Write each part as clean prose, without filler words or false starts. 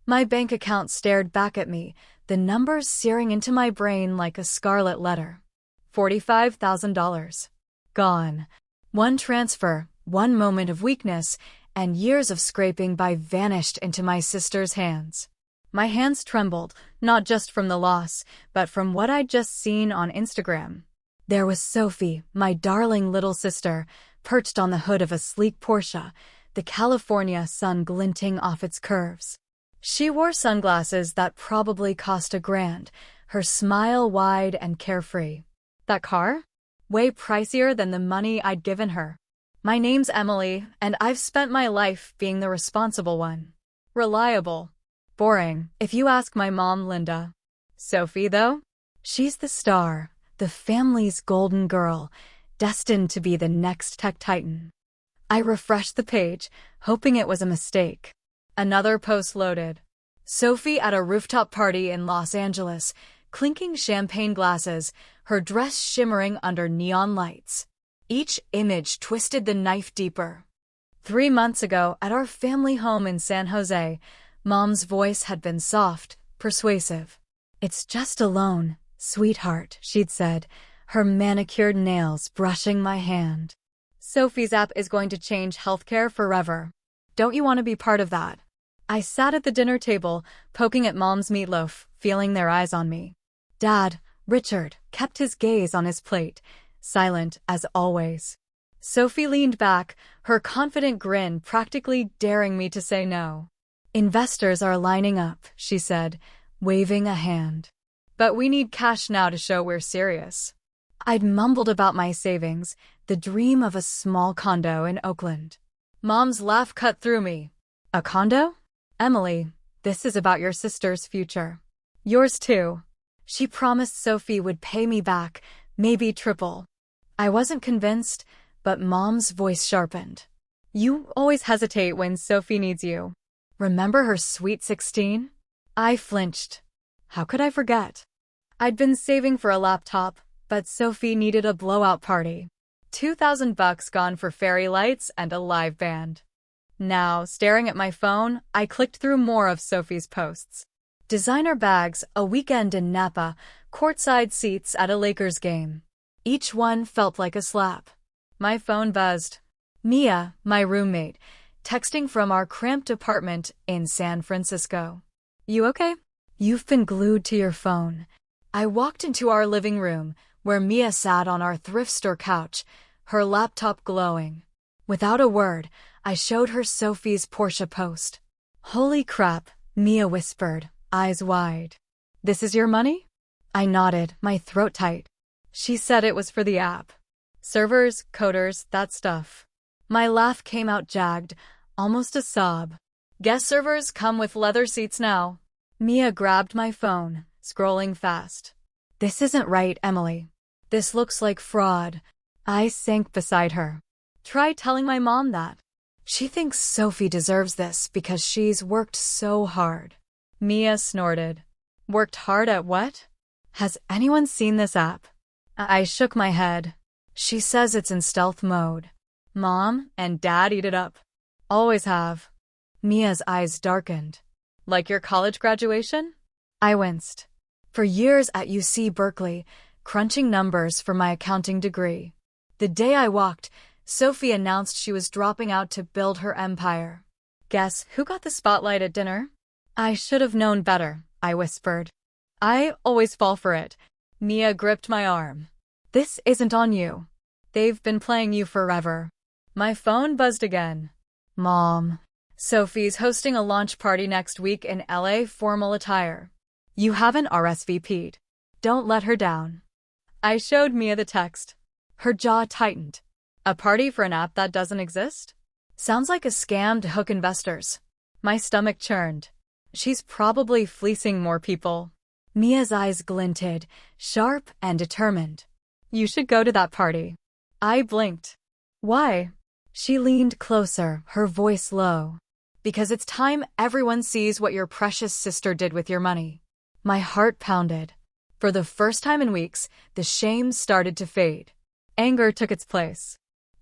My bank account stared back at me, the numbers searing into my brain like a scarlet letter. $45,000. Gone. One transfer, one moment of weakness, and years of scraping by vanished into my sister's hands. My hands trembled, not just from the loss, but from what I'd just seen on Instagram. There was Sophie, my darling little sister, perched on the hood of a sleek Porsche, the California sun glinting off its curves. She wore sunglasses that probably cost $1,000, her smile wide and carefree. That car? Way pricier than the money I'd given her. My name's Emily, and I've spent my life being the responsible one. Reliable. Boring, if you ask my mom, Linda. Sophie, though? She's the star, the family's golden girl, destined to be the next tech titan. I refreshed the page, hoping it was a mistake. Another post loaded. Sophie at a rooftop party in Los Angeles, clinking champagne glasses, her dress shimmering under neon lights. Each image twisted the knife deeper. 3 months ago, at our family home in San Jose, Mom's voice had been soft, persuasive. "It's just a loan, sweetheart," she'd said, her manicured nails brushing my hand. Sophie's app is going to change healthcare forever. Don't you want to be part of that? I sat at the dinner table, poking at Mom's meatloaf, feeling their eyes on me. Dad, Richard, kept his gaze on his plate, silent as always. Sophie leaned back, her confident grin practically daring me to say no. "Investors are lining up," she said, waving a hand. "But we need cash now to show we're serious." I'd mumbled about my savings, the dream of a small condo in Oakland. Mom's laugh cut through me. "A condo? Emily, this is about your sister's future. Yours too." She promised Sophie would pay me back, maybe triple. I wasn't convinced, but Mom's voice sharpened. "You always hesitate when Sophie needs you. Remember her sweet 16? I flinched. How could I forget? I'd been saving for a laptop, but Sophie needed a blowout party. $2,000 gone for fairy lights and a live band. Now, staring at my phone, I clicked through more of Sophie's posts. Designer bags, a weekend in Napa, courtside seats at a Lakers game. Each one felt like a slap. My phone buzzed. Mia, my roommate, texting from our cramped apartment in San Francisco. "You okay?" "You've been glued to your phone." I walked into our living room, where Mia sat on our thrift store couch, her laptop glowing. Without a word, I showed her Sophie's Porsche post. "Holy crap," Mia whispered, eyes wide. "This is your money?" I nodded, my throat tight. She said it was for the app. Servers, coders, that stuff. My laugh came out jagged, almost a sob. "Guest servers come with leather seats now." Mia grabbed my phone, scrolling fast. "This isn't right, Emily. This looks like fraud." I sank beside her. "Try telling my mom that. She thinks Sophie deserves this because she's worked so hard." Mia snorted. "Worked hard at what? Has anyone seen this app?" I shook my head. "She says it's in stealth mode. Mom and Dad eat it up. Always have." Mia's eyes darkened. "Like your college graduation?" I winced. For years at UC Berkeley, crunching numbers for my accounting degree. The day I walked, Sophie announced she was dropping out to build her empire. "Guess who got the spotlight at dinner?" "I should have known better," I whispered. "I always fall for it." Mia gripped my arm. "This isn't on you. They've been playing you forever." My phone buzzed again. "Mom, Sophie's hosting a launch party next week in LA, formal attire. You haven't RSVP'd. Don't let her down." I showed Mia the text. Her jaw tightened. "A party for an app that doesn't exist? Sounds like a scam to hook investors." My stomach churned. She's probably fleecing more people. Mia's eyes glinted, sharp and determined. "You should go to that party." I blinked. "Why?" She leaned closer, her voice low. "Because it's time everyone sees what your precious sister did with your money." My heart pounded. For the first time in weeks, the shame started to fade. Anger took its place.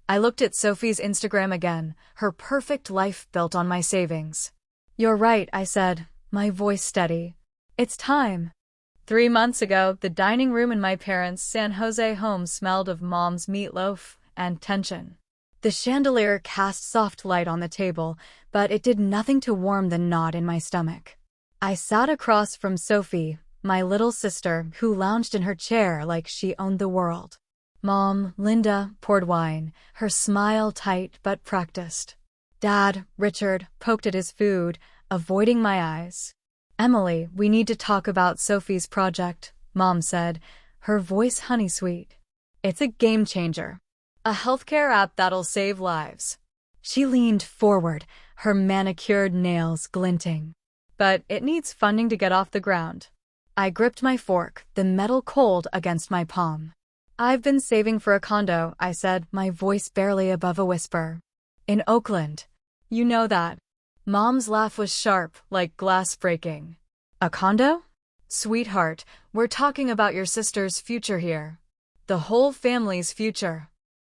I looked at Sophie's Instagram again, her perfect life built on my savings. "You're right," I said. my voice steady. It's time. 3 months ago, the dining room in my parents' San Jose home smelled of Mom's meatloaf and tension. The chandelier cast soft light on the table, but it did nothing to warm the knot in my stomach. I sat across from Sophie, my little sister, who lounged in her chair like she owned the world. Mom, Linda, poured wine, her smile tight but practiced. Dad, Richard, poked at his food, avoiding my eyes. Emily, we need to talk about Sophie's project, Mom said, her voice honey-sweet. It's a game changer. A healthcare app that'll save lives. She leaned forward, her manicured nails glinting. But it needs funding to get off the ground. I gripped my fork, the metal cold against my palm. I've been saving for a condo, I said, my voice barely above a whisper. In Oakland. You know that. Mom's laugh was sharp, like glass breaking. A condo? Sweetheart, we're talking about your sister's future here. The whole family's future.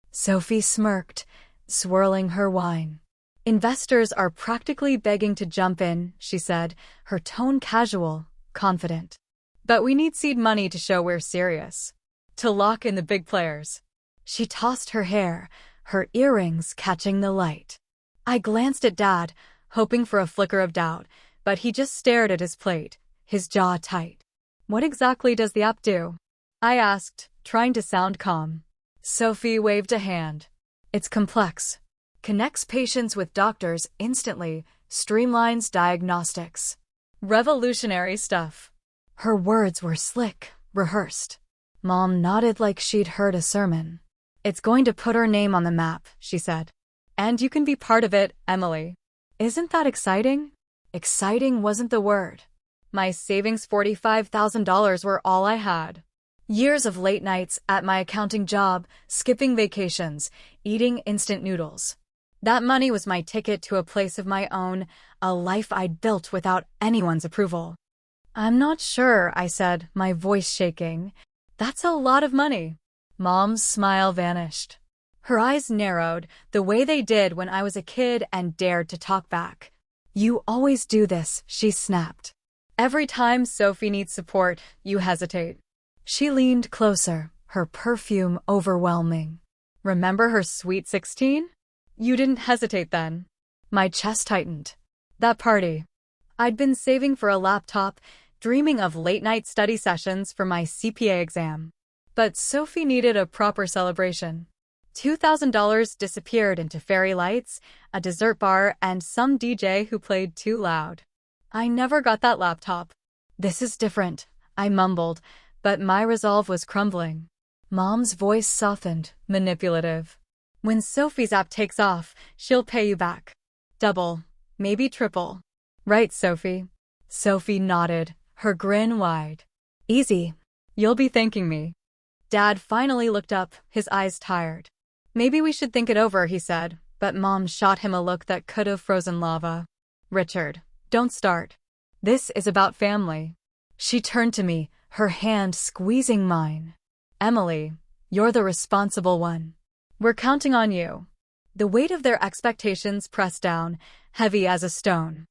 Sophie smirked, swirling her wine. Investors are practically begging to jump in, she said, her tone casual, confident. But we need seed money to show we're serious. To lock in the big players. She tossed her hair, her earrings catching the light. I glanced at Dad, hoping for a flicker of doubt, but he just stared at his plate, his jaw tight. What exactly does the app do? I asked, trying to sound calm. Sophie waved a hand. It's complex. Connects patients with doctors instantly, streamlines diagnostics. Revolutionary stuff. Her words were slick, rehearsed. Mom nodded like she'd heard a sermon. It's going to put her name on the map, she said. And you can be part of it, Emily. Isn't that exciting? Exciting wasn't the word. My savings $45,000 were all I had. Years of late nights at my accounting job, skipping vacations, eating instant noodles. That money was my ticket to a place of my own, a life I'd built without anyone's approval. I'm not sure, I said, my voice shaking. That's a lot of money. Mom's smile vanished. Her eyes narrowed, the way they did when I was a kid and dared to talk back. You always do this, she snapped. Every time Sophie needs support, you hesitate. She leaned closer, her perfume overwhelming. Remember her sweet 16? You didn't hesitate then. My chest tightened. That party. I'd been saving for a laptop, dreaming of late-night study sessions for my CPA exam. But Sophie needed a proper celebration. $2,000 disappeared into fairy lights, a dessert bar, and some DJ who played too loud. I never got that laptop. This is different, I mumbled, but my resolve was crumbling. Mom's voice softened, manipulative. When Sophie's app takes off, she'll pay you back. Double, maybe triple. Right, Sophie? Sophie nodded, her grin wide. Easy. You'll be thanking me. Dad finally looked up, his eyes tired. Maybe we should think it over, he said, but Mom shot him a look that could have frozen lava. Richard, don't start. This is about family. She turned to me, her hand squeezing mine. Emily, you're the responsible one. We're counting on you. The weight of their expectations pressed down, heavy as a stone.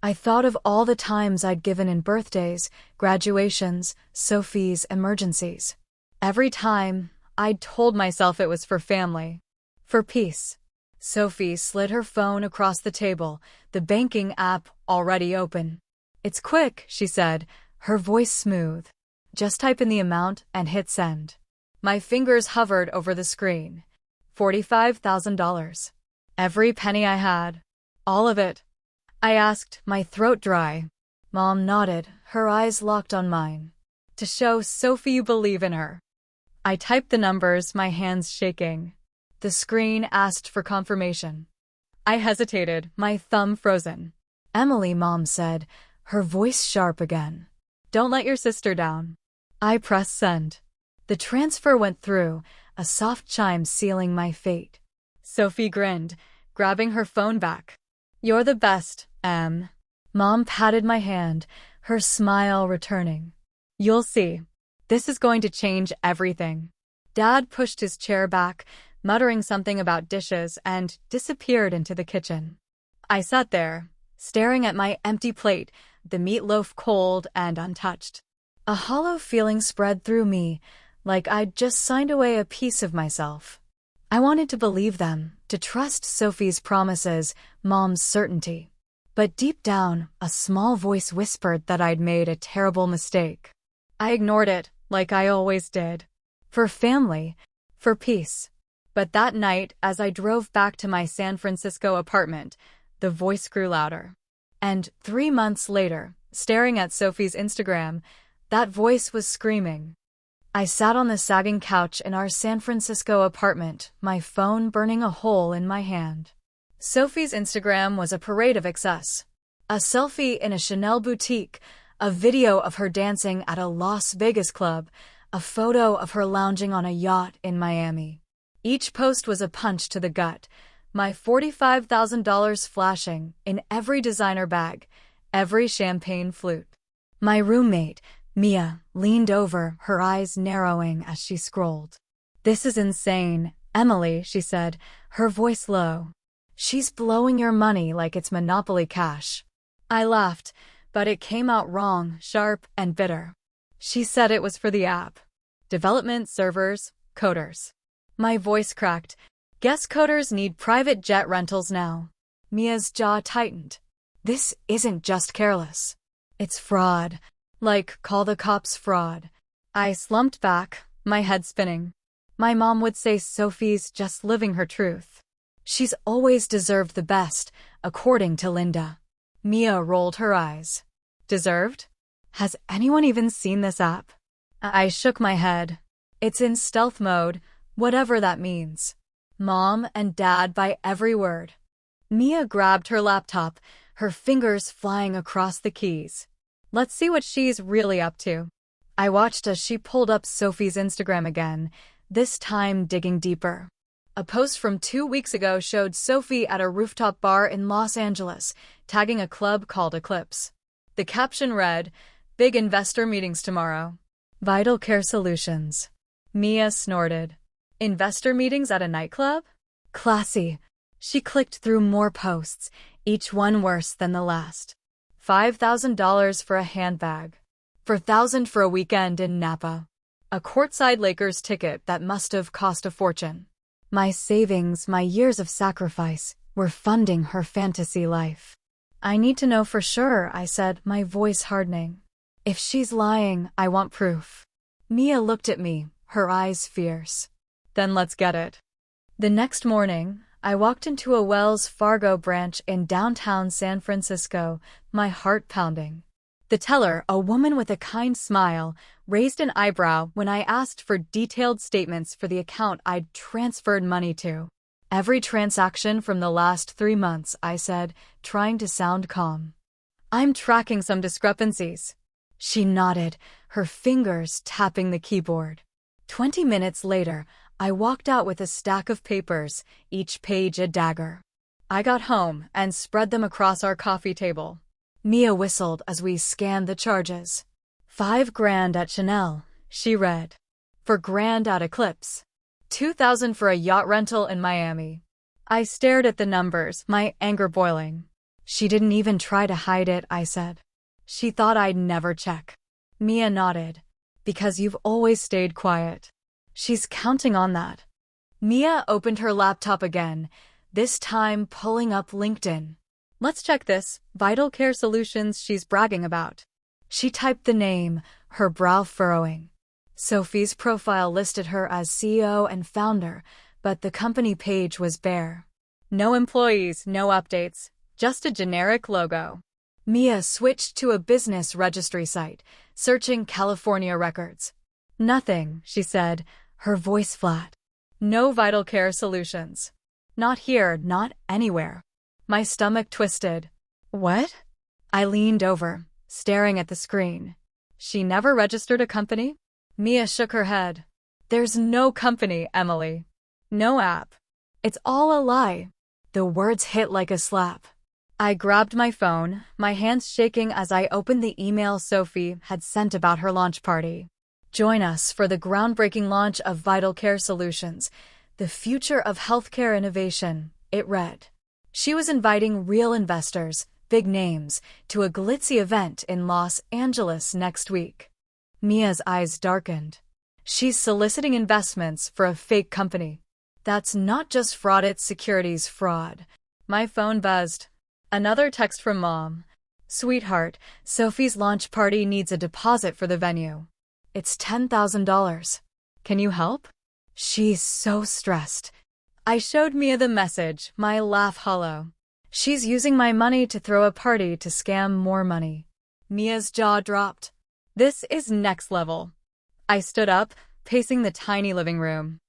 I thought of all the times I'd given in birthdays, graduations, Sophie's emergencies. Every time, I'd told myself it was for family. For peace. Sophie slid her phone across the table, the banking app already open. It's quick, she said, her voice smooth. Just type in the amount and hit send. My fingers hovered over the screen. $45,000. Every penny I had. All of it. I asked, my throat dry. Mom nodded, her eyes locked on mine. To show Sophie you believe in her. I typed the numbers, my hands shaking. The screen asked for confirmation. I hesitated, my thumb frozen. Emily, Mom said, her voice sharp again. Don't let your sister down. I pressed send. The transfer went through, a soft chime sealing my fate. Sophie grinned, grabbing her phone back. You're the best, Em. Mom patted my hand, her smile returning. You'll see. This is going to change everything. Dad pushed his chair back, muttering something about dishes, and disappeared into the kitchen. I sat there, staring at my empty plate, the meatloaf cold and untouched. A hollow feeling spread through me, like I'd just signed away a piece of myself. I wanted to believe them, to trust Sophie's promises, Mom's certainty. But deep down, a small voice whispered that I'd made a terrible mistake. I ignored it, like I always did. For family, for peace. But that night, as I drove back to my San Francisco apartment, the voice grew louder. And 3 months later, staring at Sophie's Instagram, that voice was screaming. I sat on the sagging couch in our San Francisco apartment, my phone burning a hole in my hand. Sophie's Instagram was a parade of excess. A selfie in a Chanel boutique, a video of her dancing at a Las Vegas club, a photo of her lounging on a yacht in Miami. Each post was a punch to the gut, my $45,000 flashing in every designer bag, every champagne flute. My roommate, Mia, leaned over, her eyes narrowing as she scrolled. "This is insane, Emily," she said, her voice low. "She's blowing your money like it's Monopoly cash." I laughed, but it came out wrong, sharp and bitter. She said it was for the app. Development, servers, coders. My voice cracked. Guess coders need private jet rentals now. Mia's jaw tightened. This isn't just careless. It's fraud. Like, call the cops fraud. I slumped back, my head spinning. My mom would say Sophie's just living her truth. She's always deserved the best, according to Linda. Mia rolled her eyes. Deserved? Has anyone even seen this app? I shook my head. It's in stealth mode, whatever that means. Mom and Dad by every word. Mia grabbed her laptop, her fingers flying across the keys. Let's see what she's really up to. I watched as she pulled up Sophie's Instagram again, this time digging deeper. A post from 2 weeks ago showed Sophie at a rooftop bar in Los Angeles, tagging a club called Eclipse. The caption read, "Big investor meetings tomorrow. Vital Care Solutions." Mia snorted. Investor meetings at a nightclub? Classy. She clicked through more posts, each one worse than the last. $5,000 for a handbag. $4,000 for a weekend in Napa. A courtside Lakers ticket that must have cost a fortune. My savings, my years of sacrifice, were funding her fantasy life. I need to know for sure, I said, my voice hardening. If she's lying, I want proof. Mia looked at me, her eyes fierce. Then let's get it. The next morning, I walked into a Wells Fargo branch in downtown San Francisco, my heart pounding. The teller, a woman with a kind smile, raised an eyebrow when I asked for detailed statements for the account I'd transferred money to. Every transaction from the last 3 months, I said, trying to sound calm. I'm tracking some discrepancies. She nodded, her fingers tapping the keyboard. 20 minutes later, I walked out with a stack of papers, each page a dagger. I got home and spread them across our coffee table. Mia whistled as we scanned the charges. $5,000 at Chanel, she read. $4,000 at Eclipse. $2,000 for a yacht rental in Miami. I stared at the numbers, my anger boiling. She didn't even try to hide it, I said. She thought I'd never check. Mia nodded. Because you've always stayed quiet. She's counting on that. Mia opened her laptop again, this time pulling up LinkedIn. Let's check this, Vital Care Solutions she's bragging about. She typed the name, her brow furrowing. Sophie's profile listed her as CEO and founder, but the company page was bare. No employees, no updates, just a generic logo. Mia switched to a business registry site, searching California records. Nothing, she said, her voice flat. No Vital Care Solutions. Not here, not anywhere. My stomach twisted. What? I leaned over, staring at the screen. She never registered a company? Mia shook her head. There's no company, Emily. No app. It's all a lie. The words hit like a slap. I grabbed my phone, my hands shaking as I opened the email Sophie had sent about her launch party. Join us for the groundbreaking launch of Vital Care Solutions, the future of healthcare innovation, it read. She was inviting real investors, big names, to a glitzy event in Los Angeles next week. Mia's eyes darkened. She's soliciting investments for a fake company. That's not just fraud, it's securities fraud. My phone buzzed. Another text from Mom. Sweetheart, Sophie's launch party needs a deposit for the venue. It's $10,000. Can you help? She's so stressed. I showed Mia the message, my laugh hollow. She's using my money to throw a party to scam more money. Mia's jaw dropped. This is next level. I stood up, pacing the tiny living room.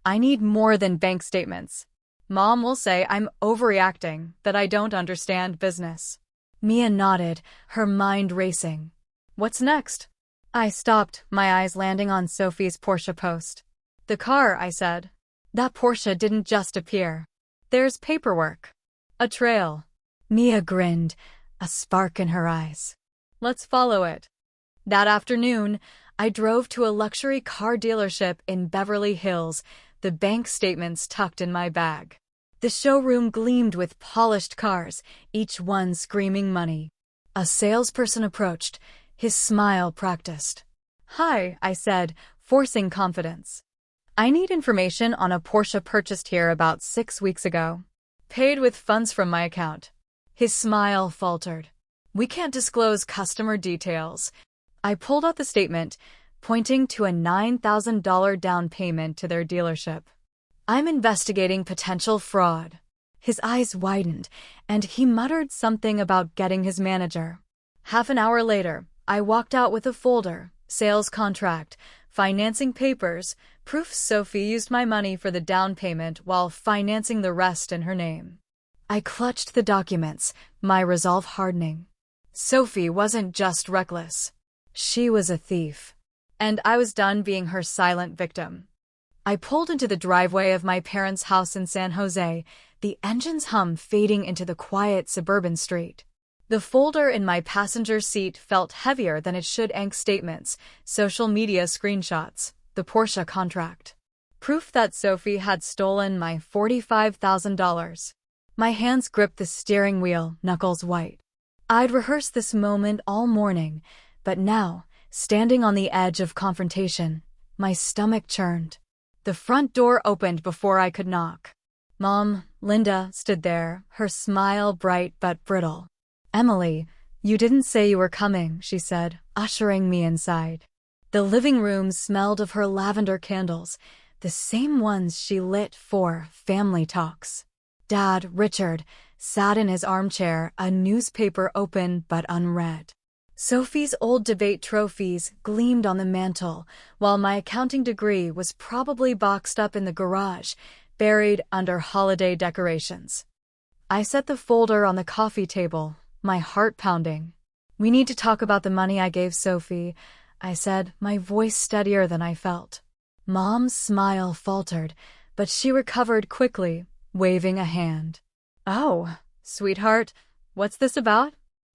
I need more than bank statements. Mom will say I'm overreacting, that I don't understand business. Mia nodded, her mind racing. What's next? I stopped, my eyes landing on Sophie's Porsche post. The car, I said. That Porsche didn't just appear. There's paperwork. A trail. Mia grinned, a spark in her eyes. Let's follow it. That afternoon, I drove to a luxury car dealership in Beverly Hills, the bank statements tucked in my bag. The showroom gleamed with polished cars, each one screaming money. A salesperson approached, his smile practiced. Hi, I said, forcing confidence. I need information on a Porsche purchased here about 6 weeks ago. Paid with funds from my account. His smile faltered. We can't disclose customer details. I pulled out the statement, pointing to a $9,000 down payment to their dealership. I'm investigating potential fraud. His eyes widened, and he muttered something about getting his manager. Half an hour later, I walked out with a folder, sales contract, financing papers, proof Sophie used my money for the down payment while financing the rest in her name. I clutched the documents, my resolve hardening. Sophie wasn't just reckless. She was a thief. And I was done being her silent victim. I pulled into the driveway of my parents' house in San Jose, the engine's hum fading into the quiet suburban street. The folder in my passenger seat felt heavier than it should. Bank statements, social media screenshots, the Porsche contract. Proof that Sophie had stolen my $45,000. My hands gripped the steering wheel, knuckles white. I'd rehearsed this moment all morning, but now, standing on the edge of confrontation, my stomach churned. The front door opened before I could knock. Mom, Linda, stood there, her smile bright but brittle. Emily, you didn't say you were coming, she said, ushering me inside. The living room smelled of her lavender candles, the same ones she lit for family talks. Dad, Richard, sat in his armchair, a newspaper open but unread. Sophie's old debate trophies gleamed on the mantel, while my accounting degree was probably boxed up in the garage, buried under holiday decorations. I set the folder on the coffee table, my heart pounding. We need to talk about the money I gave Sophie, I said, my voice steadier than I felt. Mom's smile faltered, but she recovered quickly, waving a hand. Oh, sweetheart, what's this about?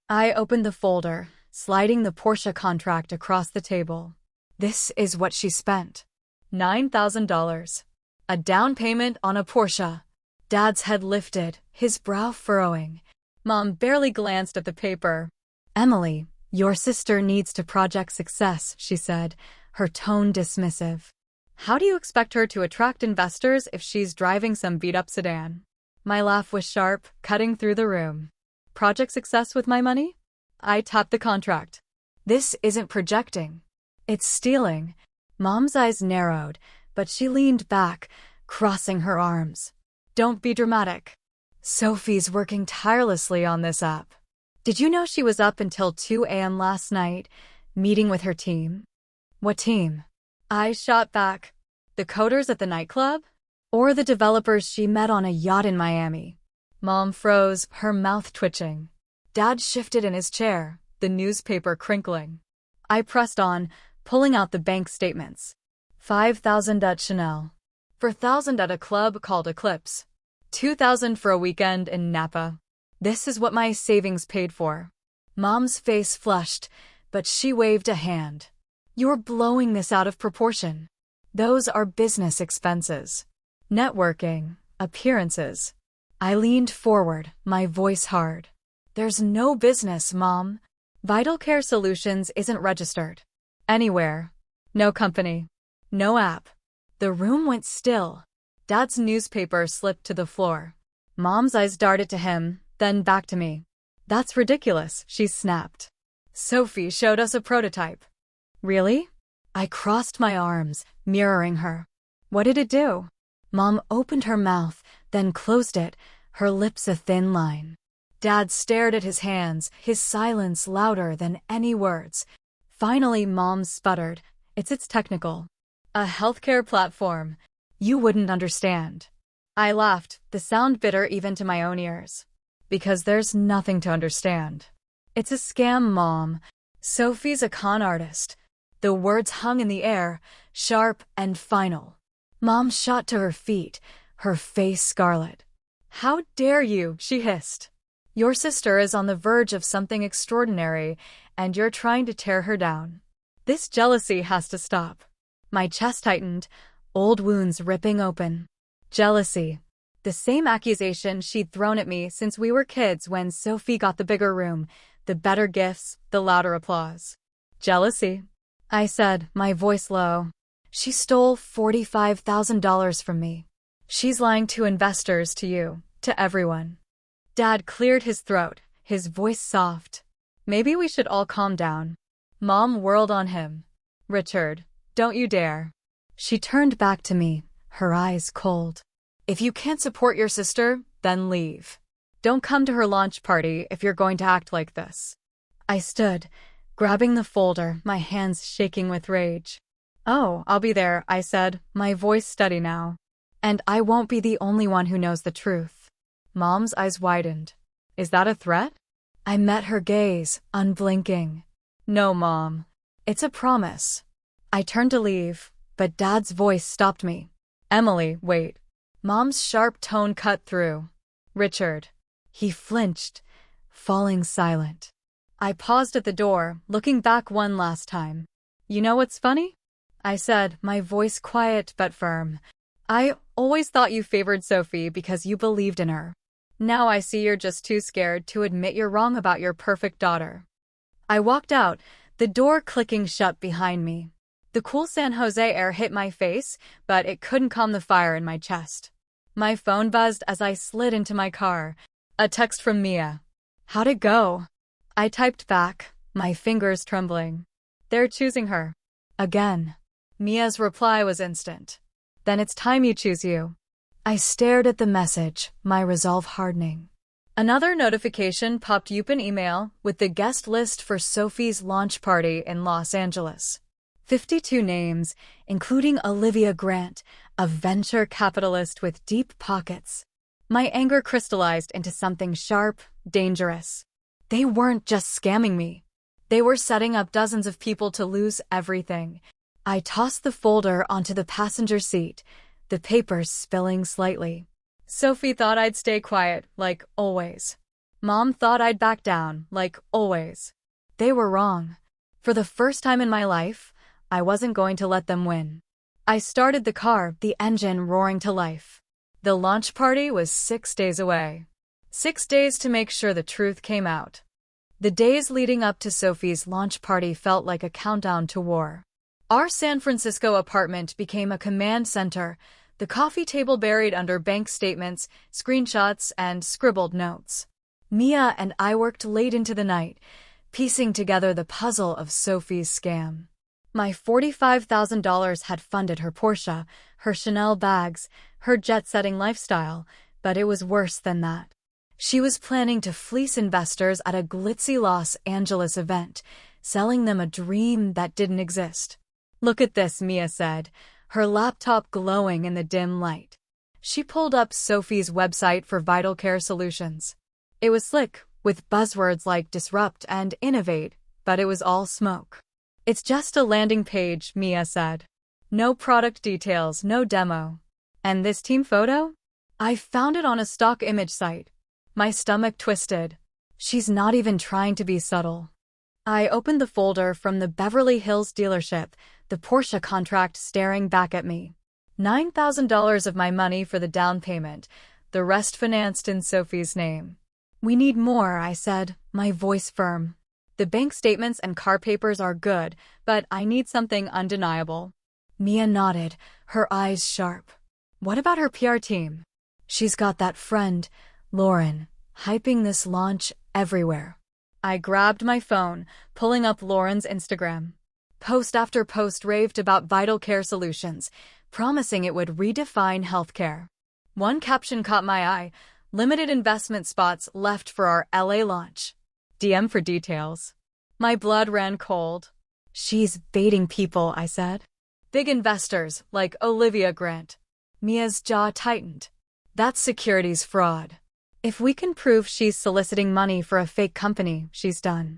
I opened the folder, sliding the Porsche contract across the table. This is what she spent. $9,000. A down payment on a Porsche. Dad's head lifted, his brow furrowing. Mom barely glanced at the paper. Emily, your sister needs to project success, she said, her tone dismissive. How do you expect her to attract investors if she's driving some beat-up sedan? My laugh was sharp, cutting through the room. Project success with my money? I tapped the contract. This isn't projecting. It's stealing. Mom's eyes narrowed, but she leaned back, crossing her arms. Don't be dramatic. Sophie's working tirelessly on this app. Did you know she was up until 2 a.m. last night, meeting with her team? What team? I shot back. The coders at the nightclub? Or the developers she met on a yacht in Miami? Mom froze, her mouth twitching. Dad shifted in his chair, the newspaper crinkling. I pressed on, pulling out the bank statements. $5,000 at Chanel. $4,000 at a club called Eclipse. $2,000 for a weekend in Napa. This is what my savings paid for. Mom's face flushed, but she waved a hand. You're blowing this out of proportion. Those are business expenses. Networking, appearances. I leaned forward, my voice hard. There's no business, Mom. Vital Care Solutions isn't registered anywhere. No company. No app. The room went still. Dad's newspaper slipped to the floor. Mom's eyes darted to him, then back to me. That's ridiculous, she snapped. Sophie showed us a prototype. Really? I crossed my arms, mirroring her. What did it do? Mom opened her mouth, then closed it, her lips a thin line. Dad stared at his hands, his silence louder than any words. Finally, Mom sputtered. It's technical. A healthcare platform. You wouldn't understand. I laughed, the sound bitter even to my own ears. Because there's nothing to understand. It's a scam, Mom. Sophie's a con artist. The words hung in the air, sharp and final. Mom shot to her feet, her face scarlet. How dare you, she hissed. Your sister is on the verge of something extraordinary, and you're trying to tear her down. This jealousy has to stop. My chest tightened, old wounds ripping open. Jealousy. The same accusation she'd thrown at me since we were kids when Sophie got the bigger room, the better gifts, the louder applause. Jealousy, I said, my voice low. She stole $45,000 from me. She's lying to investors, to you, to everyone. Dad cleared his throat, his voice soft. Maybe we should all calm down. Mom whirled on him. Richard, don't you dare. She turned back to me, her eyes cold. If you can't support your sister, then leave. Don't come to her launch party if you're going to act like this. I stood, grabbing the folder, my hands shaking with rage. Oh, I'll be there, I said, my voice steady now. And I won't be the only one who knows the truth. Mom's eyes widened. Is that a threat? I met her gaze, unblinking. No, Mom. It's a promise. I turned to leave, but Dad's voice stopped me. Emily, wait. Mom's sharp tone cut through. Richard. He flinched, falling silent. I paused at the door, looking back one last time. You know what's funny? I said, my voice quiet but firm. I always thought you favored Sophie because you believed in her. Now I see you're just too scared to admit you're wrong about your perfect daughter. I walked out, the door clicking shut behind me. The cool San Jose air hit my face, but it couldn't calm the fire in my chest. My phone buzzed as I slid into my car. A text from Mia. How'd it go? I typed back, my fingers trembling. They're choosing her. Again. Mia's reply was instant. Then it's time you choose you. I stared at the message, my resolve hardening. Another notification popped up in email with the guest list for Sophie's launch party in Los Angeles. 52 names, including Olivia Grant, a venture capitalist with deep pockets. My anger crystallized into something sharp, dangerous. They weren't just scamming me. They were setting up dozens of people to lose everything. I tossed the folder onto the passenger seat, the papers spilling slightly. Sophie thought I'd stay quiet, like always. Mom thought I'd back down, like always. They were wrong. For the first time in my life, I wasn't going to let them win. I started the car, the engine roaring to life. The launch party was 6 days away. 6 days to make sure the truth came out. The days leading up to Sophie's launch party felt like a countdown to war. Our San Francisco apartment became a command center, the coffee table buried under bank statements, screenshots, and scribbled notes. Mia and I worked late into the night, piecing together the puzzle of Sophie's scam. My $45,000 had funded her Porsche, her Chanel bags, her jet-setting lifestyle, but it was worse than that. She was planning to fleece investors at a glitzy Los Angeles event, selling them a dream that didn't exist. Look at this, Mia said, her laptop glowing in the dim light. She pulled up Sophie's website for Vital Care Solutions. It was slick, with buzzwords like disrupt and innovate, but it was all smoke. It's just a landing page, Mia said. No product details, no demo. And this team photo? I found it on a stock image site. My stomach twisted. She's not even trying to be subtle. I opened the folder from the Beverly Hills dealership, the Porsche contract staring back at me. $9,000 of my money for the down payment, the rest financed in Sophie's name. We need more, I said, my voice firm. The bank statements and car papers are good, but I need something undeniable. Mia nodded, her eyes sharp. What about her PR team? She's got that friend, Lauren, hyping this launch everywhere. I grabbed my phone, pulling up Lauren's Instagram. Post after post raved about Vital Care Solutions, promising it would redefine healthcare. One caption caught my eye: limited investment spots left for our LA launch. DM for details. My blood ran cold. She's baiting people, I said. Big investors, like Olivia Grant. Mia's jaw tightened. That's securities fraud. If we can prove she's soliciting money for a fake company, she's done.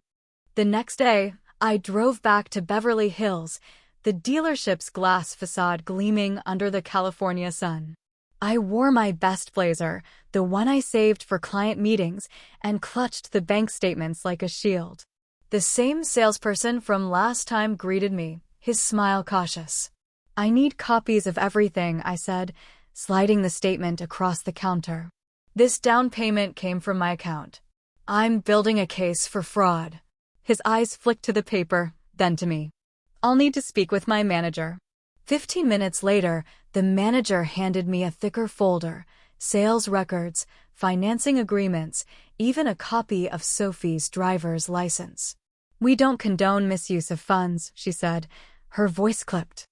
The next day, I drove back to Beverly Hills, the dealership's glass facade gleaming under the California sun. I wore my best blazer, the one I saved for client meetings, and clutched the bank statements like a shield. The same salesperson from last time greeted me, his smile cautious. I need copies of everything, I said, sliding the statement across the counter. This down payment came from my account. I'm building a case for fraud. His eyes flicked to the paper, then to me. I'll need to speak with my manager. 15 minutes later, the manager handed me a thicker folder, sales records, financing agreements, even a copy of Sophie's driver's license. We don't condone misuse of funds, she said, her voice clipped.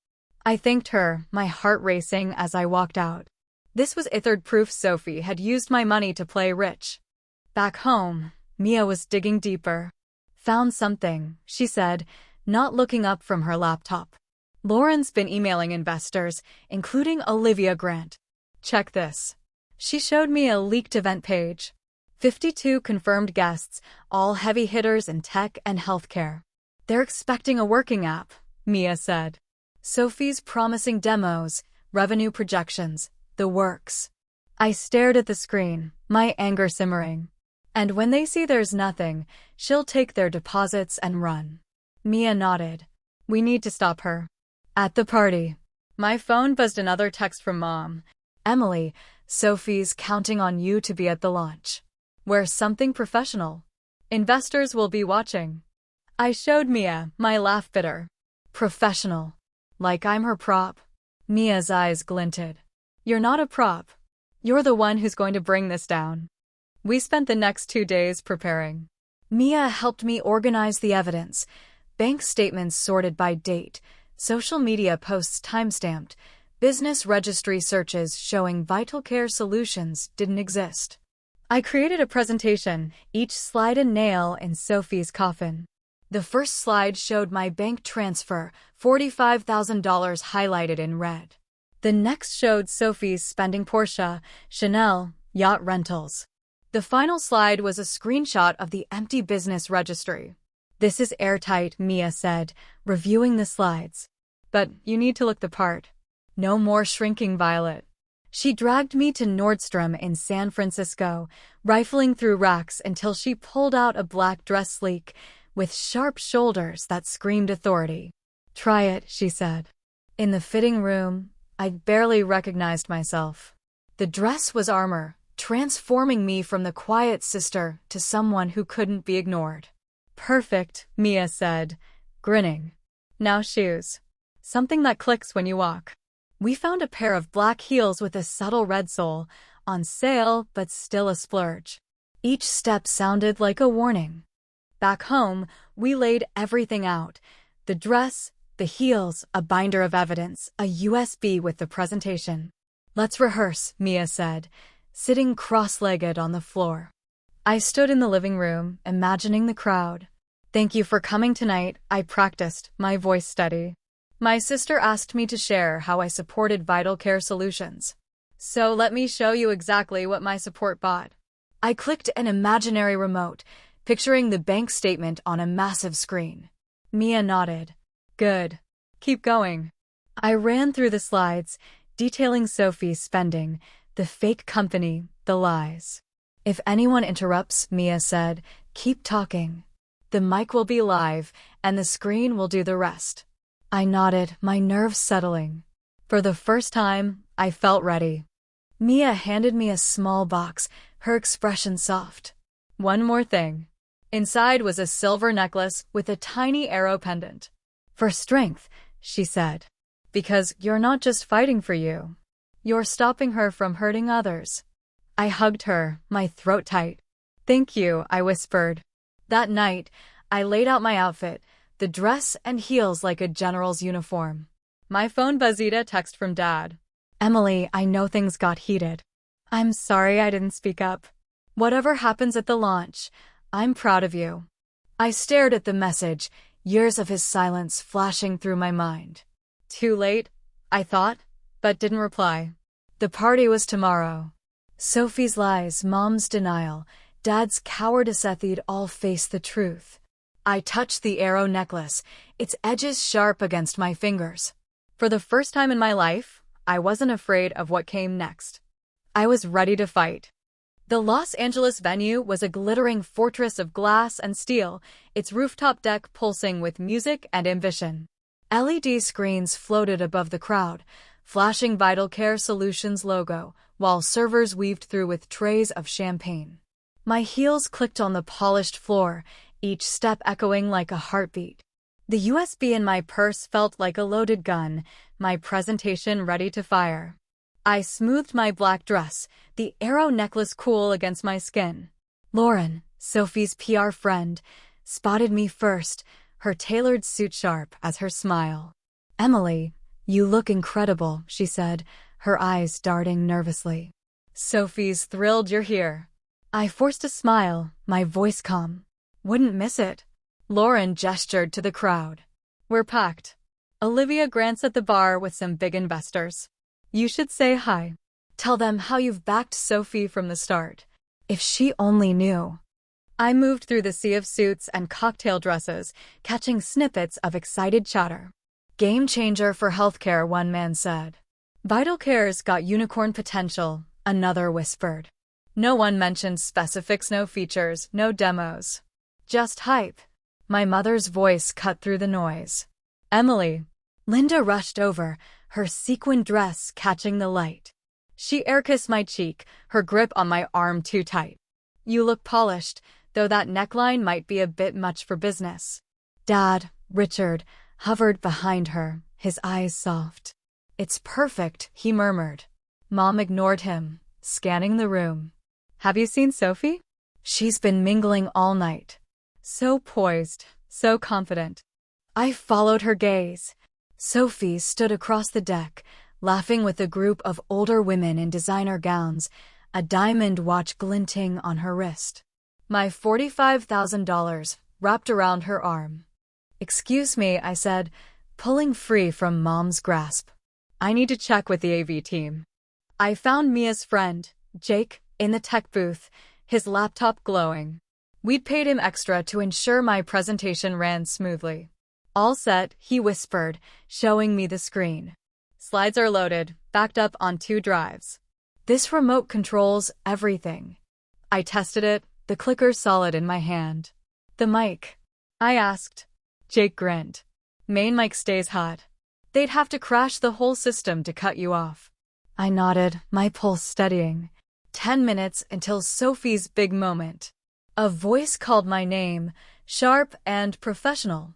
I thanked her, my heart racing as I walked out. This was ithered proof Sophie had used my money to play rich. Back home, Mia was digging deeper. Found something, she said, not looking up from her laptop. Lauren's been emailing investors, including Olivia Grant. Check this. She showed me a leaked event page. 52 confirmed guests, all heavy hitters in tech and healthcare. They're expecting a working app, Mia said. Sophie's promising demos, revenue projections, the works. I stared at the screen, my anger simmering. And when they see there's nothing, she'll take their deposits and run. Mia nodded. We need to stop her. At the party, my phone buzzed another text from Mom. Emily, Sophie's counting on you to be at the launch. Wear something professional. Investors will be watching. I showed Mia, my laugh bitter. Professional. Like I'm her prop. Mia's eyes glinted. You're not a prop. You're the one who's going to bring this down. We spent the next 2 days preparing. Mia helped me organize the evidence. Bank statements sorted by date, social media posts timestamped, business registry searches showing Vital Care Solutions didn't exist. I created a presentation, each slide a nail in Sophie's coffin. The first slide showed my bank transfer, $45,000 highlighted in red. The next showed Sophie's spending Porsche, Chanel, yacht rentals. The final slide was a screenshot of the empty business registry. This is airtight, Mia said, reviewing the slides. But you need to look the part. No more shrinking violet. She dragged me to Nordstrom in San Francisco, rifling through racks until she pulled out a black dress sleek, with sharp shoulders that screamed authority. Try it, she said. In the fitting room, I barely recognized myself. The dress was armor, transforming me from the quiet sister to someone who couldn't be ignored. Perfect, Mia said, grinning. Now shoes. Something that clicks when you walk. We found a pair of black heels with a subtle red sole, on sale but still a splurge. Each step sounded like a warning. Back home, we laid everything out. The dress, the heels, a binder of evidence, a USB with the presentation. Let's rehearse, Mia said, sitting cross-legged on the floor. I stood in the living room, imagining the crowd. Thank you for coming tonight, I practiced, my voice steady. My sister asked me to share how I supported Vital Care Solutions. So let me show you exactly what my support bought. I clicked an imaginary remote, picturing the bank statement on a massive screen. Mia nodded. Good. Keep going. I ran through the slides, detailing Sophie's spending, the fake company, the lies. If anyone interrupts, Mia said, keep talking. The mic will be live, and the screen will do the rest. I nodded, my nerves settling. For the first time, I felt ready. Mia handed me a small box, her expression soft. One more thing. Inside was a silver necklace with a tiny arrow pendant. For strength, she said. Because you're not just fighting for you. You're stopping her from hurting others. I hugged her, my throat tight. Thank you, I whispered. That night, I laid out my outfit, the dress and heels like a general's uniform. My phone buzzed a text from Dad. Emily, I know things got heated. I'm sorry I didn't speak up. Whatever happens at the launch, I'm proud of you. I stared at the message, years of his silence flashing through my mind. Too late, I thought, but didn't reply. The party was tomorrow. Sophie's lies, Mom's denial, Dad's cowardice, they'd all face the truth. I touched the arrow necklace, its edges sharp against my fingers. For the first time in my life, I wasn't afraid of what came next. I was ready to fight. The Los Angeles venue was a glittering fortress of glass and steel, its rooftop deck pulsing with music and ambition. LED screens floated above the crowd, flashing Vital Care Solutions logo, while servers weaved through with trays of champagne. My heels clicked on the polished floor, each step echoing like a heartbeat. The USB in my purse felt like a loaded gun, my presentation ready to fire. I smoothed my black dress, the arrow necklace cool against my skin. Lauren, Sophie's PR friend, spotted me first, her tailored suit sharp as her smile. Emily, you look incredible, she said, her eyes darting nervously. Sophie's thrilled you're here. I forced a smile, my voice calm. Wouldn't miss it. Lauren gestured to the crowd. We're packed. Olivia Grant's at the bar with some big investors. You should say hi. Tell them how you've backed Sophie from the start. If she only knew. I moved through the sea of suits and cocktail dresses, catching snippets of excited chatter. Game changer for healthcare, one man said. Vital Care's got unicorn potential, another whispered. No one mentioned specifics, no features, no demos. Just hype. My mother's voice cut through the noise. Emily. Linda rushed over, her sequin dress catching the light. She air-kissed my cheek, her grip on my arm too tight. You look polished, though that neckline might be a bit much for business. Dad, Richard, hovered behind her, his eyes soft. It's perfect, he murmured. Mom ignored him, scanning the room. Have you seen Sophie? She's been mingling all night. So poised, so confident. I followed her gaze. Sophie stood across the deck, laughing with a group of older women in designer gowns, a diamond watch glinting on her wrist. My $45,000 wrapped around her arm. Excuse me, I said, pulling free from Mom's grasp. I need to check with the AV team. I found Mia's friend, Jake, in the tech booth, his laptop glowing. We'd paid him extra to ensure my presentation ran smoothly. All set, he whispered, showing me the screen. Slides are loaded, backed up on 2 drives. This remote controls everything. I tested it, the clicker solid in my hand. The mic? I asked. Jake grinned. Main mic stays hot. They'd have to crash the whole system to cut you off. I nodded, my pulse steadying. 10 minutes until Sophie's big moment. A voice called my name, sharp and professional.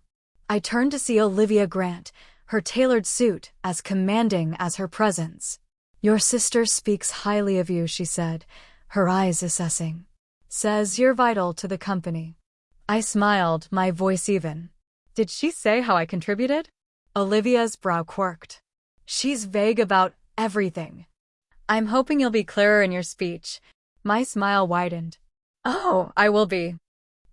I turned to see Olivia Grant, her tailored suit as commanding as her presence. Your sister speaks highly of you, she said, her eyes assessing. Says you're vital to the company. I smiled, my voice even. Did she say how I contributed? Olivia's brow quirked. She's vague about everything. I'm hoping you'll be clearer in your speech. My smile widened. Oh, I will be.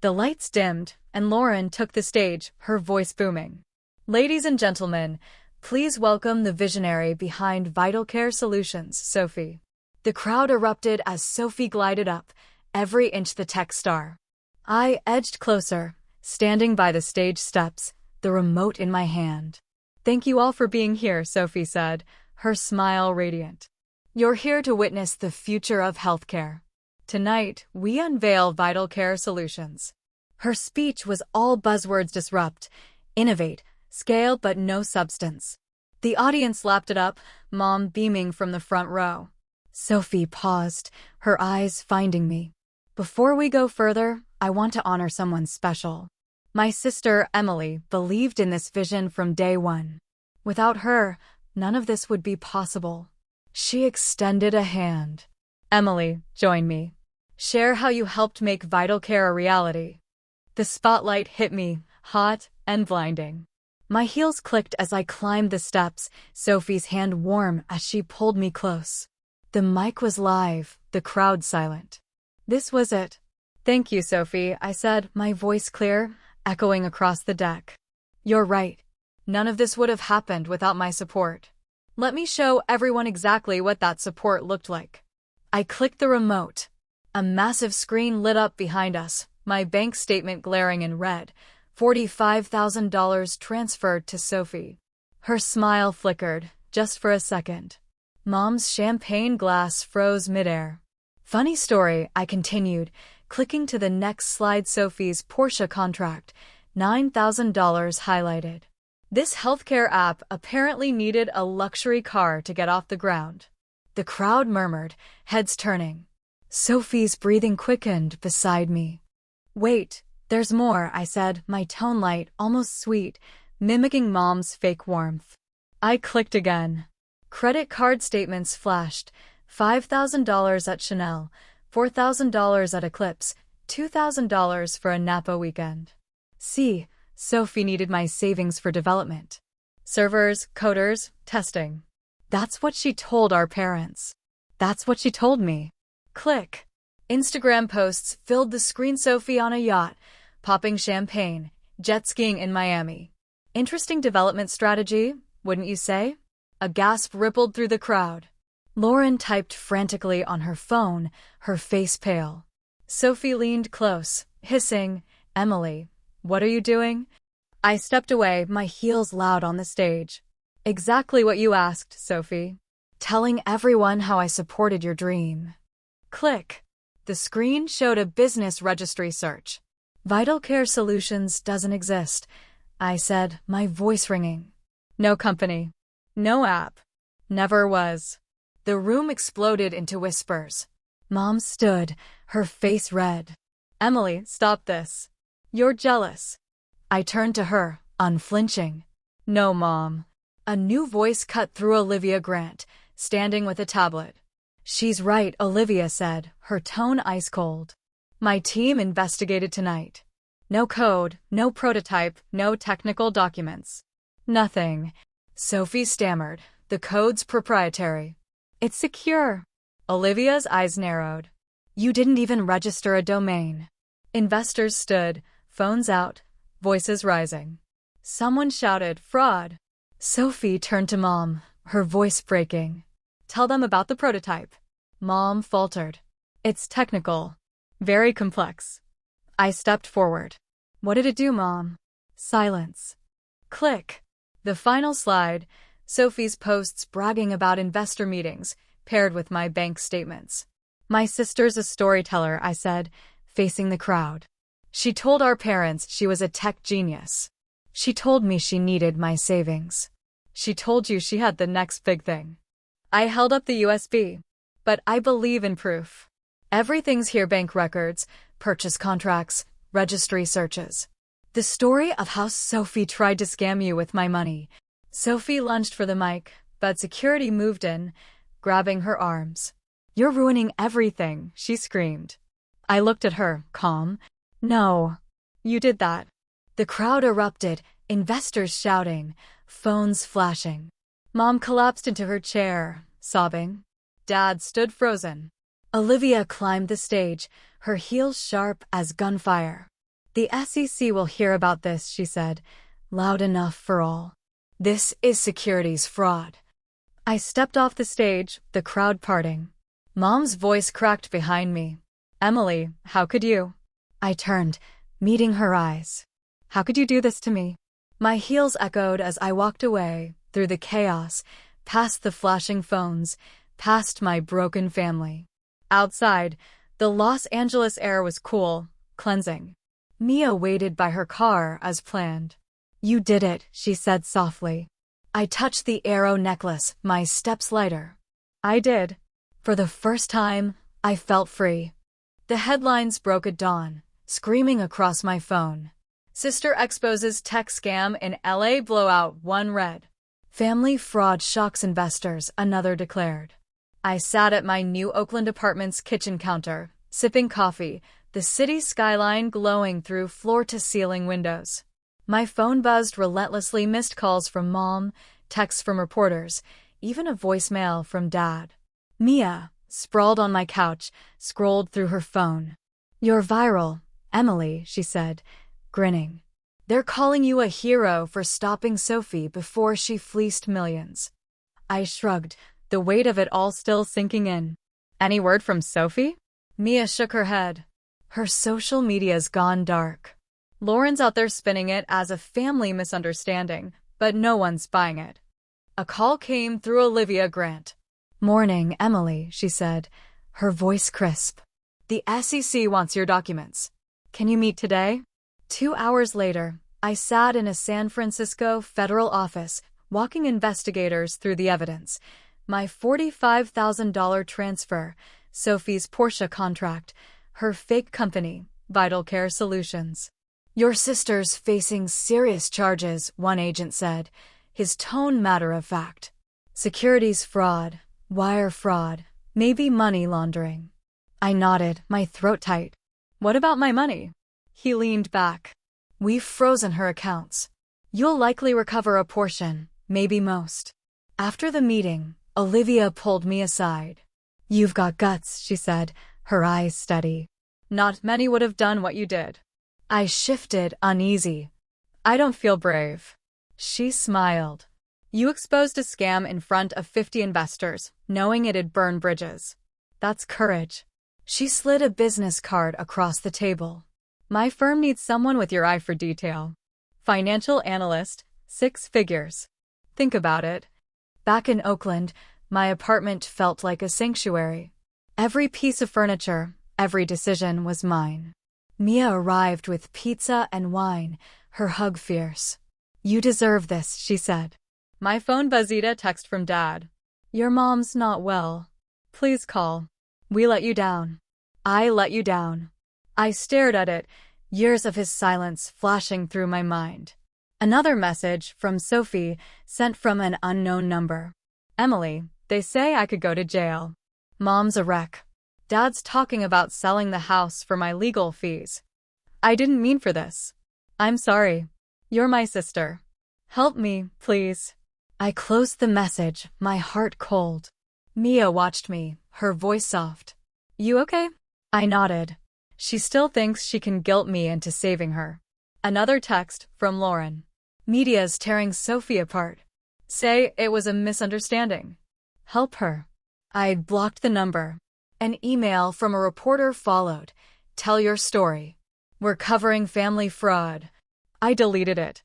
The lights dimmed, and Lauren took the stage, her voice booming. Ladies and gentlemen, please welcome the visionary behind Vital Care Solutions, Sophie. The crowd erupted as Sophie glided up, every inch the tech star. I edged closer, standing by the stage steps, the remote in my hand. Thank you all for being here, Sophie said, her smile radiant. You're here to witness the future of healthcare. Tonight, we unveil Vital Care Solutions. Her speech was all buzzwords: disrupt, innovate, scale, but no substance. The audience lapped it up, Mom beaming from the front row. Sophie paused, her eyes finding me. Before we go further, I want to honor someone special. My sister, Emily, believed in this vision from day one. Without her, none of this would be possible. She extended a hand. Emily, join me. Share how you helped make Vital Care a reality. The spotlight hit me, hot and blinding. My heels clicked as I climbed the steps, Sophie's hand warm as she pulled me close. The mic was live, the crowd silent. This was it. Thank you, Sophie, I said, my voice clear, echoing across the deck. You're right. None of this would have happened without my support. Let me show everyone exactly what that support looked like. I clicked the remote. A massive screen lit up behind us, my bank statement glaring in red. $45,000 transferred to Sophie. Her smile flickered, just for a second. Mom's champagne glass froze midair. Funny story, I continued, clicking to the next slide. Sophie's Porsche contract, $9,000 highlighted. This healthcare app apparently needed a luxury car to get off the ground. The crowd murmured, heads turning. Sophie's breathing quickened beside me. Wait, there's more, I said, my tone light, almost sweet, mimicking Mom's fake warmth. I clicked again. Credit card statements flashed. $5,000 at Chanel, $4,000 at Eclipse, $2,000 for a Napa weekend. See, Sophie needed my savings for development. Servers, coders, testing. That's what she told our parents. That's what she told me. Click. Instagram posts filled the screen. Sophie on a yacht, popping champagne, jet skiing in Miami. Interesting development strategy, wouldn't you say? A gasp rippled through the crowd. Lauren typed frantically on her phone, her face pale. Sophie leaned close, hissing, Emily, what are you doing? I stepped away, my heels loud on the stage. Exactly what you asked, Sophie. Telling everyone how I supported your dream. Click. The screen showed a business registry search. Vital Care Solutions doesn't exist, I said, my voice ringing. No company. No app. Never was. The room exploded into whispers. Mom stood, her face red. Emily, stop this. You're jealous. I turned to her, unflinching. No, Mom. A new voice cut through. Olivia Grant, standing with a tablet. She's right, Olivia said, her tone ice cold. My team investigated tonight. No code, no prototype, no technical documents. Nothing. Sophie stammered. The code's proprietary. It's secure. Olivia's eyes narrowed. You didn't even register a domain. Investors stood, phones out, voices rising. Someone shouted, fraud. Sophie turned to Mom, her voice breaking. Tell them about the prototype. Mom faltered. It's technical. Very complex. I stepped forward. What did it do, Mom? Silence. Click. The final slide, Sophie's posts bragging about investor meetings, paired with my bank statements. My sister's a storyteller, I said, facing the crowd. She told our parents she was a tech genius. She told me she needed my savings. She told you she had the next big thing. I held up the USB. But I believe in proof. Everything's here: bank records, purchase contracts, registry searches. The story of how Sophie tried to scam you with my money. Sophie lunged for the mic, but security moved in, grabbing her arms. You're ruining everything, she screamed. I looked at her, calm. No. You did that. The crowd erupted, investors shouting, phones flashing. Mom collapsed into her chair, sobbing. Dad stood frozen. Olivia climbed the stage, her heels sharp as gunfire. The SEC will hear about this, she said, loud enough for all. This is securities fraud. I stepped off the stage, the crowd parting. Mom's voice cracked behind me. Emily, how could you? I turned, meeting her eyes. How could you do this to me? My heels echoed as I walked away, through the chaos, past the flashing phones, past my broken family. Outside, the Los Angeles air was cool, cleansing. Mia waited by her car as planned. You did it, she said softly. I touched the arrow necklace, my steps lighter. I did. For the first time, I felt free. The headlines broke at dawn, screaming across my phone. Sister exposes tech scam in LA blowout, one read. Family fraud shocks investors, another declared. I sat at my new Oakland apartment's kitchen counter, sipping coffee, the city skyline glowing through floor-to-ceiling windows. My phone buzzed relentlessly, missed calls from Mom, texts from reporters, even a voicemail from Dad. Mia, sprawled on my couch, scrolled through her phone. You're viral, Emily, she said, grinning. They're calling you a hero for stopping Sophie before she fleeced millions. I shrugged, the weight of it all still sinking in. Any word from Sophie? Mia shook her head. Her social media's gone dark. Lauren's out there spinning it as a family misunderstanding, but no one's buying it. A call came through Olivia Grant. Morning, Emily, she said, her voice crisp. The SEC wants your documents. Can you meet today? 2 hours later, I sat in a San Francisco federal office, walking investigators through the evidence. My $45,000 transfer, Sophie's Porsche contract, her fake company, Vital Care Solutions. Your sister's facing serious charges, one agent said, his tone matter-of-fact. Securities fraud, wire fraud, maybe money laundering. I nodded, my throat tight. What about my money? He leaned back. We've frozen her accounts. You'll likely recover a portion, maybe most. After the meeting, Olivia pulled me aside. You've got guts, she said, her eyes steady. Not many would have done what you did. I shifted, uneasy. I don't feel brave. She smiled. You exposed a scam in front of 50 investors, knowing it'd burn bridges. That's courage. She slid a business card across the table. My firm needs someone with your eye for detail. Financial analyst, 6 figures. Think about it. Back in Oakland, my apartment felt like a sanctuary. Every piece of furniture, every decision was mine. Mia arrived with pizza and wine, her hug fierce. You deserve this, she said. My phone buzzed, a text from Dad. Your mom's not well. Please call. We let you down. I let you down. I stared at it, years of his silence flashing through my mind. Another message from Sophie, sent from an unknown number. Emily, they say I could go to jail. Mom's a wreck. Dad's talking about selling the house for my legal fees. I didn't mean for this. I'm sorry. You're my sister. Help me, please. I closed the message, my heart cold. Mia watched me, her voice soft. You okay? I nodded. She still thinks she can guilt me into saving her. Another text from Lauren. Media's tearing Sophie apart. Say it was a misunderstanding. Help her. I'd blocked the number. An email from a reporter followed. Tell your story. We're covering family fraud. I deleted it.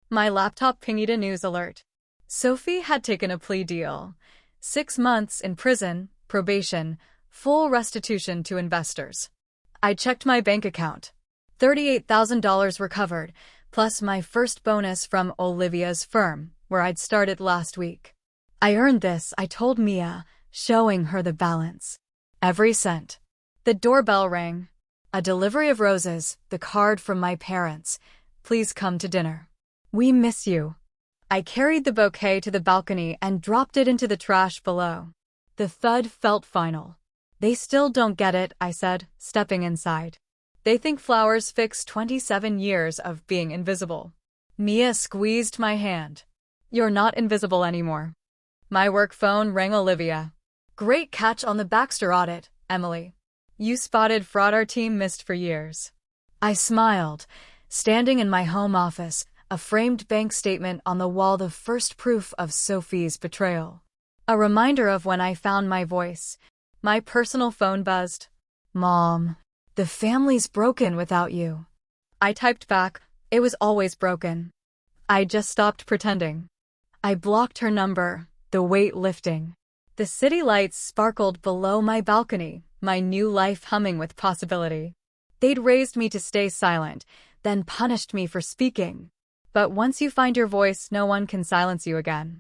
My laptop pinged a news alert. Sophie had taken a plea deal. 6 months in prison, probation, full restitution to investors. I checked my bank account. $38,000 recovered, plus my first bonus from Olivia's firm, where I'd started last week. I earned this, I told Mia, showing her the balance. Every cent. The doorbell rang. A delivery of roses, the card from my parents. Please come to dinner. We miss you. I carried the bouquet to the balcony and dropped it into the trash below. The thud felt final. They still don't get it, I said, stepping inside. They think flowers fix 27 years of being invisible. Mia squeezed my hand. You're not invisible anymore. My work phone rang. Olivia. Great catch on the Baxter audit, Emily. You spotted fraud our team missed for years. I smiled, standing in my home office, a framed bank statement on the wall, the first proof of Sophie's betrayal. A reminder of when I found my voice. My personal phone buzzed. Mom, the family's broken without you. I typed back, it was always broken. I just stopped pretending. I blocked her number, the weight lifting. The city lights sparkled below my balcony, my new life humming with possibility. They'd raised me to stay silent, then punished me for speaking. But once you find your voice, no one can silence you again.